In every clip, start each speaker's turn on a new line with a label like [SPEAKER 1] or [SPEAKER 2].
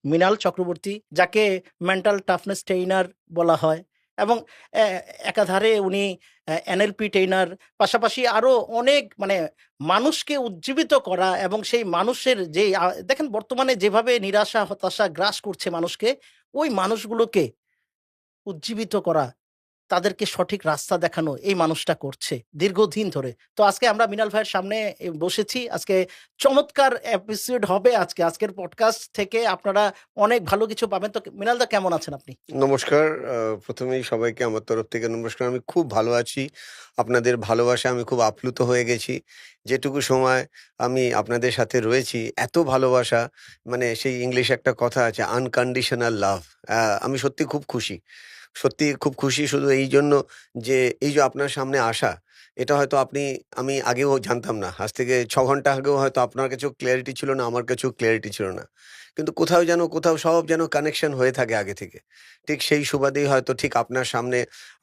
[SPEAKER 1] মৃণাল চক্রবর্তী, যাকে mental toughness trainer বলা হয়, এবং একাধারে উনি এনএলপি ট্রেইনার, পাশাপাশি আরো অনেক মানে মানুষকে উজ্জীবিত করা, এবং সেই মানুষের যে দেখেন বর্তমানে যেভাবে নিরাশা হতাশা গ্রাস করছে মানুষকে, ওই মানুষগুলোকে উজ্জীবিত করা, তাদেরকে সঠিক রাস্তা দেখানো এই মানুষটা করছে দীর্ঘদিন ধরে। তো আজকে আমরা মৃণাল ভাইয়ের সামনে বসেছি। আজকে চমৎকার এপিসোড হবে। আজকের পডকাস্ট থেকে আপনারা অনেক ভালো কিছু পাবেন। তো মৃণাল দা, কেমন আছেন আপনি?
[SPEAKER 2] নমস্কার। প্রথমেই সবাইকে আমার তরফ থেকে নমস্কার। আমি খুব ভালো আছি। আপনাদের ভালোবাসায় আমি খুব আপ্লুত হয়ে গেছি। যেটুকু সময় আমি আপনাদের সাথে রয়েছি, এত ভালোবাসা, মানে সেই ইংলিশে একটা কথা আছে, আনকন্ডিশনাল লাভ। আমি সত্যি খুব খুশি। সত্যি খুব খুশি শুধু এইজন্য যে, এই যে আপনার সামনে আসা, এটা হয়তো আমি আগেও জানতাম না। আজ থেকে ৬ ঘন্টা আগেও হয়তো আপনার কাছেও ক্ল্যারিটি ছিল না, আমার কাছেও ক্ল্যারিটি ছিল না। কিন্তু কোথাও সব যেন কানেকশন হয়ে থাকে আগে থেকে। ঠিক সেই সুবাদেই হয়তো ঠিক আপনার সামনে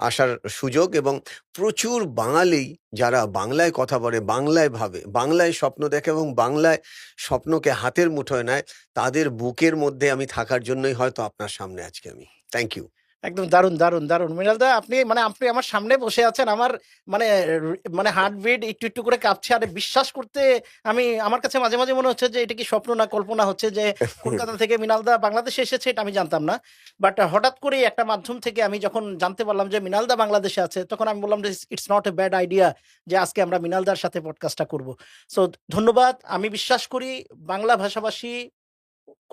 [SPEAKER 2] আসার সুযোগ, এবং প্রচুর বাঙালি যারা বাংলায় কথা বলে, বাংলায় ভাবে, বাংলায় স্বপ্ন দেখে এবং বাংলায় স্বপ্নকে হাতের মুঠোয় নেয়, তাদের বুকের মধ্যে আমি থাকার জন্যই হয়তো আপনার সামনে আজকে আমি। Thank you.
[SPEAKER 1] একদম দারুণ, দারুণ, দারুণ। মৃণাল দা, আপনি আমার সামনে বসে আছেন। আমার মানে হার্টবিট একটু করে কাঁপছে। আর বিশ্বাস করতে আমার কাছে মাঝে মাঝে মনে হচ্ছে যে এটা কি স্বপ্ন না কল্পনা হচ্ছে, যে কলকাতা থেকে মৃণাল দা বাংলাদেশে এসেছে, এটা আমি জানতাম না। বাট হঠাৎ করেই একটা মাধ্যম থেকে আমি যখন জানতে পারলাম যে মৃণাল দা বাংলাদেশে আছে, তখন আমি বললাম যে it's not a bad idea যে আজকে আমরা মৃণাল দার সাথে পডকাস্টটা করব। সো ধন্যবাদ। আমি বিশ্বাস করি বাংলা ভাষাভাষী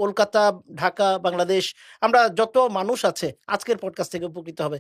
[SPEAKER 1] কলকাতা, ঢাকা, বাংলাদেশ, আমরা যত মানুষ আছে আজকের পডকাস্ট থেকে উপকৃত হবে।